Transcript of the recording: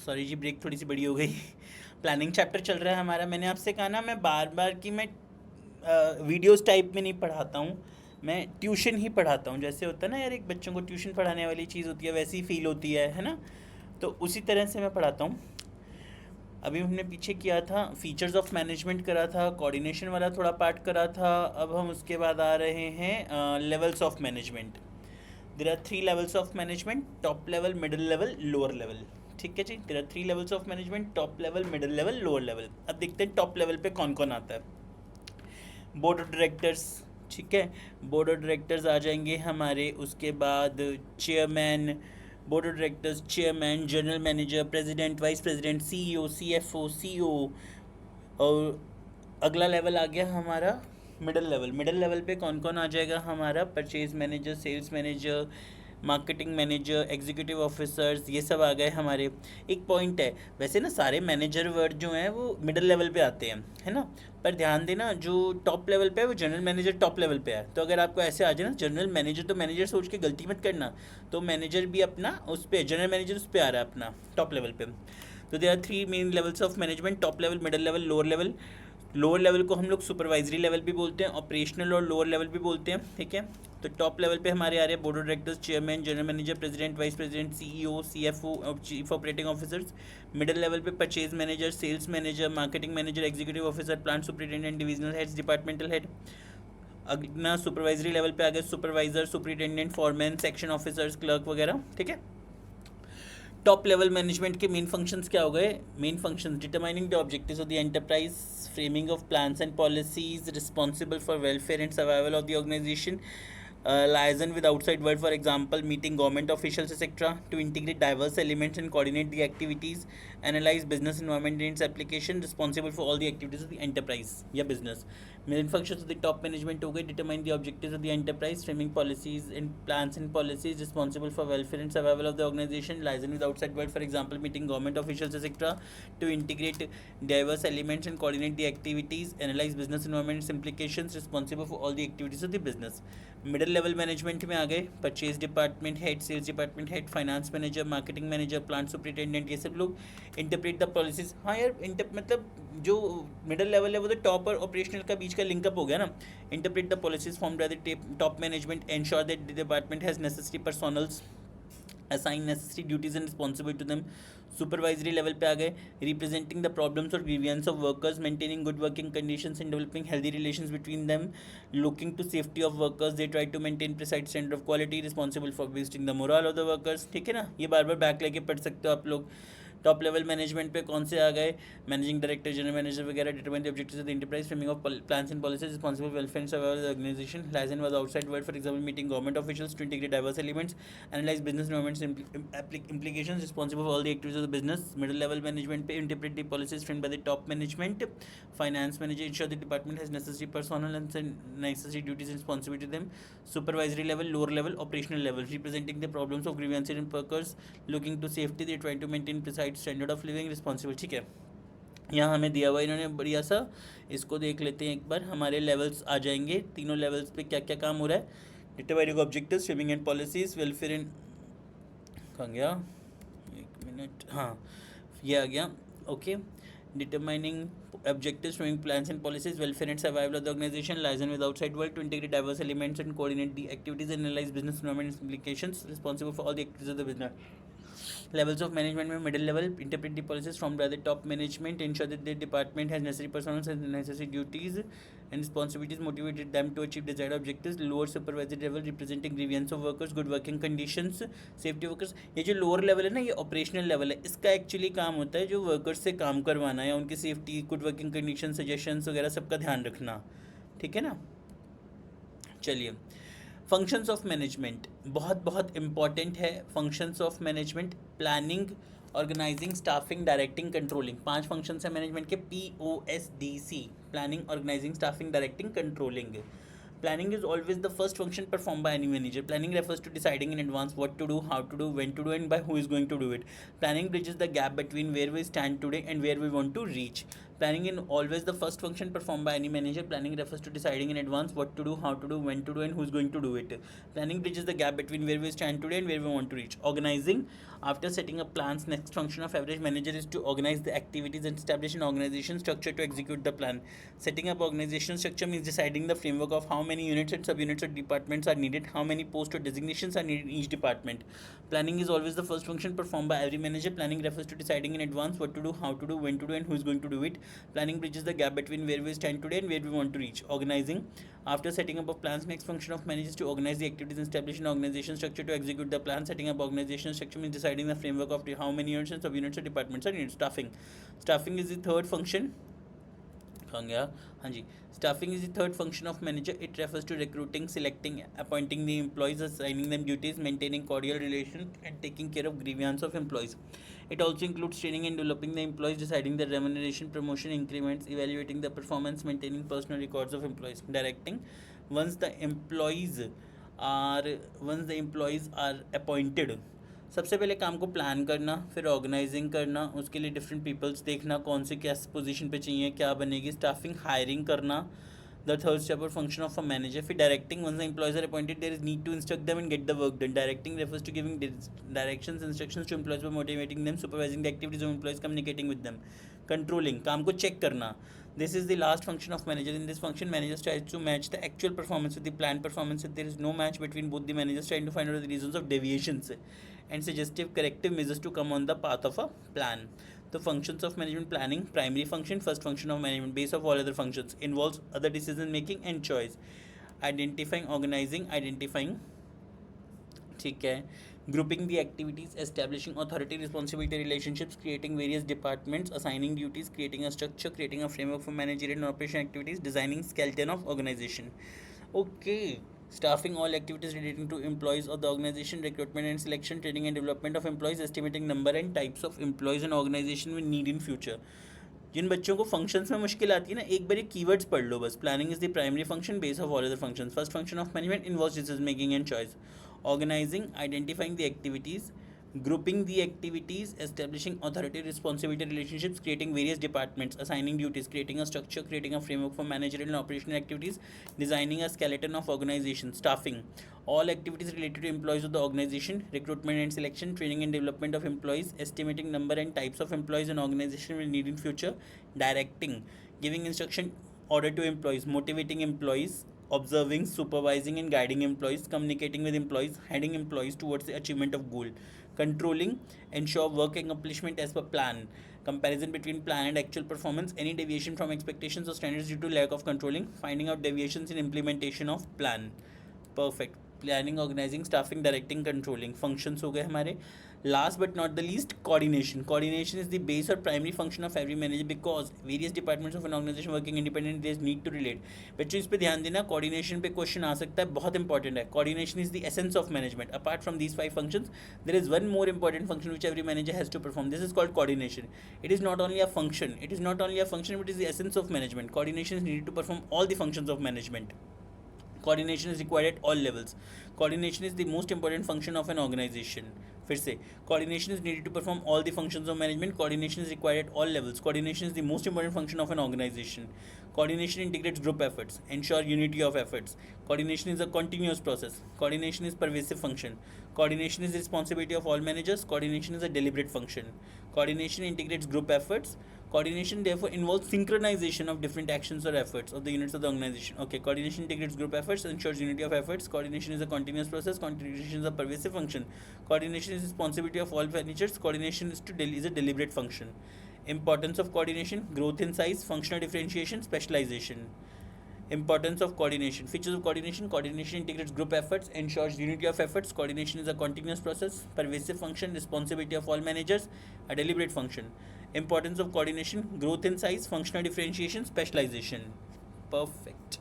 Sorry जी, break थोड़ी सी बड़ी हो गई। प्लानिंग चैप्टर चल रहा है हमारा। मैंने आपसे कहा ना, मैं बार बार कि मैं वीडियोस टाइप में नहीं पढ़ाता हूँ, मैं ट्यूशन ही पढ़ाता हूँ। जैसे होता है ना यार, एक बच्चों को ट्यूशन पढ़ाने वाली चीज़ होती है, वैसी ही फील होती है ना। तो उसी तरह से मैं पढ़ाता हूँ। अभी हमने पीछे किया था, फीचर्स ऑफ मैनेजमेंट करा था, कोऑर्डिनेशन वाला थोड़ा पार्ट करा था। अब हम उसके बाद आ रहे हैं levels of management. There are 3 levels of management: top level, middle level, lower level. ठीक है जी, there are 3 levels of management: top level, middle level, lower level. अब देखते हैं टॉप लेवल पे कौन कौन आता है। बोर्ड ऑफ डायरेक्टर्स, ठीक है, बोर्ड ऑफ डायरेक्टर्स आ जाएंगे हमारे। उसके बाद chairman, board of directors, chairman, general manager, president, vice president, CEO, CFO, CO. और अगला लेवल आ गया हमारा मिडिल लेवल। मिडिल लेवल पे कौन कौन आ जाएगा हमारा: purchase manager, sales manager, marketing manager, executive officers, ये सब आ गए हमारे। एक पॉइंट है, वैसे ना सारे मैनेजर वर्ड जो हैं वो मिडिल लेवल पे आते हैं, है ना। पर ध्यान देना, जो टॉप लेवल पे है वो जनरल मैनेजर टॉप लेवल पे है। तो अगर आपको ऐसे आ जाए ना जनरल मैनेजर, तो मैनेजर सोच के गलती मत करना। तो मैनेजर भी अपना उस पर, जनरल मैनेजर उस पर आ रहा है अपना टॉप लेवल पे। तो they are 3 main levels of management: top level, middle level, lower level. Lower level को हम लोग सुपरवाइजरी लेवल भी बोलते हैं, ऑपरेशनल और लोअर लेवल भी बोलते हैं, ठीक है। तो टॉप लेवल पे हमारे आ रहे हैं board of directors, chairman, general manager, president, vice president, CEO, CFO और chief operating officers. Middle level पे purchase manager, sales manager, marketing manager, executive officer, plant superintendent, divisional heads, departmental head. अगला supervisory level पे आ गए supervisor, superintendent, foreman, section officers, clerk वगैरह, ठीक है। Top level management के मेन फंक्शंस क्या हो गए? Main functions: determining the objectives of the enterprise, framing of plans and policies, responsible for welfare and survival of the organisation, liaison with outside world, for example meeting government officials etc., to integrate diverse elements and coordinate the activities, analyze business environment and its application, responsible for all the activities of the enterprise या business. Main functions of the top management हो गए: determine the objectives of the enterprise, framing policies and plans and policies, responsible for welfare and survival of the organization, liaison with outside world, for example meeting government officials etc., to integrate diverse elements and coordinate the activities, analyze business environment and its implications, responsible for all the activities of the business. Middle level management में आ गए purchase department head, sales department head, finance manager, marketing manager, plant superintendent, ये सब लोग। Interpret the policies, हाँ यार मतलब जो मिडिल लेवल है वो तो टॉप और ऑपरेशनल का बीच का लिंकअप हो गया ना। Interpret the policies formed by the top management, ensure that the department has necessary personnels, assign necessary duties and responsibility to them. Supervisory level पे आ गए representing the problems or grievance of workers, maintaining good working conditions and developing healthy relations between them, looking to safety of workers, they try to maintain precise standard of quality, responsible for boosting the morale of the workers, ठीक है ना। ये बार बार back लेके पढ़ सकते हो आप लोग। टॉप लेवल मैनेजमेंट पे कौन से आ गए? मैनेजिंग डायरेक्टर, जनरल मैनेजर वगैरह। Determine the objectives of the enterprise, framing of plans and policies, responsible welfare and survival of the organisation, liaison with outside world, for example meeting government officials to integrate diverse elements, analyse business environments implications, responsible for all the activities of the business. Middle level management पे interpret the policies framed by the top management. Finance manager ensure the department has necessary personnel and necessary duties and responsibility to them. Supervisory level, lower level, operational level, representing the problems of grievances and workers, looking to safety, they try to maintain precise standard of living, responsible, ठीक है। यहाँ हमें दिया हुआ इन्होंने बढ़िया सा, इसको देख लेते हैं एक बार। हमारे लेवल्स आ जाएंगे, तीनों लेवल्स पे क्या क्या काम हो रहा है। Determining objectives, framing and policies, welfare and, कहाँ गया, एक मिनट, हाँ ये आ गया, okay. Determining objectives, framing plans and policies, welfare and survival of the organization, liaison with outside world to integrate diverse elements and coordinate the activities and analyze business environment implications, responsible for all the activities of the business. Levels of management में middle level, interpret the policies formed by the top management, ensure that the department has necessary personnel and necessary duties and responsibilities, motivated them to achieve desired objectives. Lower supervisory level, representing grievance of workers, good working conditions, safety workers. ये जो lower level है ना, ये operational level है। इसका actually काम होता है जो वर्कर्स से काम करवाना या उनकी safety, good working condition, suggestions वगैरह सबका ध्यान रखना, ठीक है ना। चलिए, फंक्शंस ऑफ मैनेजमेंट बहुत बहुत इंपॉर्टेंट है। Functions of management: planning, organising, staffing, directing, controlling. 5 functions हैं मैनेजमेंट के, POSDC: planning, organising, staffing, directing, controlling. Planning is always the first function performed by any manager. Planning refers to deciding in advance what to do, how to do, when to do, and by who is going to do it. Planning bridges the gap between where we stand today and where we want to reach. Planning is always the first function performed by any manager. Planning refers to deciding in advance what to do, how to do, when to do, and who is going to do it. Planning bridges the gap between where we stand today and where we want to reach. Organizing. After setting up plans, next function of average manager is to organize the activities and establish an organization structure to execute the plan. Setting up organizational structure means deciding the framework of how many units and subunits or departments are needed, how many posts or designations are needed in each department. Planning is always the first function performed by every manager. Planning refers to deciding in advance what to do, how to do, when to do, and who is going to do it. Planning bridges the gap between where we stand today and where we want to reach. Organizing. After setting up of plans, next function of managers to organize the activities and establish an organization structure to execute the plan. Setting up organizational structure means deciding the framework of how many units and subunits or departments are needed. Staffing. Staffing is the third function. Staffing is the third function of manager. It refers to recruiting, selecting, appointing the employees, assigning them duties, maintaining cordial relations, and taking care of grievances of employees. It also includes training and developing the employees, deciding the remuneration, promotion, increments, evaluating the performance, maintaining personal records of employees. Directing. Once the employees are appointed, सबसे पहले काम को plan करना, फिर organising करना, उसके लिए different peoples देखना कौन से क्या पोजीशन पे चाहिए, क्या बनेगी, स्टाफिंग, हायरिंग करना, द थर्ड स्टेप और फंक्शन ऑफ अ मैनेजर. फिर directing. Once the employees are appointed there is need to instruct them and get the work done. Directing refers to giving directions, instructions to employees by motivating them, supervising the activities of employees, communicating with them. Controlling. काम को check करना. This is the last function of manager. In this function, manager tries to match the actual performance with the planned performance. If there is no match between both, the managers trying to find out the reasons of deviations and suggestive corrective measures to come on the path of a plan. The functions of management. Planning, primary function, first function of management, base of all other functions, involves other decision making and choice. Identifying, identifying, ठीक है. Grouping the activities, establishing authority responsibility relationships, creating various departments, assigning duties, creating a structure, creating a framework for managerial and operation activities, designing skeleton of organization. Okay. Staffing, all activities relating to employees of the organization, recruitment and selection, training and development of employees, estimating number and types of employees an organization will need in future. जिन बच्चों को functions में मुश्किल आती है ना, एक बार ये keywords पढ़ लो बस. Planning is the primary function, base of all other functions. First function of management involves decision making and choice. Organising, identifying the activities, grouping the activities, establishing authority responsibility relationships, creating various departments, assigning duties, creating a structure, creating a framework for managerial and operational activities, designing a skeleton of organization. Staffing, all activities related to employees of the organization, recruitment and selection, training and development of employees, estimating number and types of employees an organization will need in future. Directing, giving instruction order to employees, motivating employees, observing, supervising and guiding employees, communicating with employees, heading employees towards the achievement of goal. Controlling, ensure work accomplishment as per plan. Comparison between plan and actual performance, any deviation from expectations or standards due to lack of controlling, finding out deviations in implementation of plan. Perfect. Planning, organizing, staffing, directing, controlling. Functions हो गए हमारे. Last but not the least, coordination. Coordination is the base or primary function of every manager because various departments of an organization working independently they need to relate. बच्चों इस पे ध्यान देना, coordination पे question आ सकता है, बहुत इंपॉर्टेंट है. Coordination is the essence of management. Apart from these 5 functions, there is one more important function which every manager has to perform. This is called coordination. It is not only a function. It is not only a function, but it is the essence of management. Coordination is needed to perform all the functions of management. Coordination is required at all levels. Coordination is the most important function of an organization. फिर से, coordination is needed to perform all the functions of management. Coordination is required at all levels. Coordination is the most important function of an organization. Coordination integrates group efforts, ensure unity of efforts. Coordination is a continuous process. Coordination is pervasive function. Coordination is the responsibility of all managers. Coordination is a deliberate function. Coordination integrates group efforts. Coordination therefore involves synchronization of different actions or efforts of the units of the organization. Okay, coordination integrates group efforts, ensures unity of efforts. Coordination is a continuous process. Coordination is a pervasive function. Coordination is responsibility of all managers. Coordination is a deliberate function. Importance of coordination: growth in size, functional differentiation, specialization. Importance of coordination. Features of coordination: coordination integrates group efforts, ensures unity of efforts. Coordination is a continuous process, pervasive function, responsibility of all managers, a deliberate function. Importance of coordination: growth in size, functional differentiation, specialization. Perfect.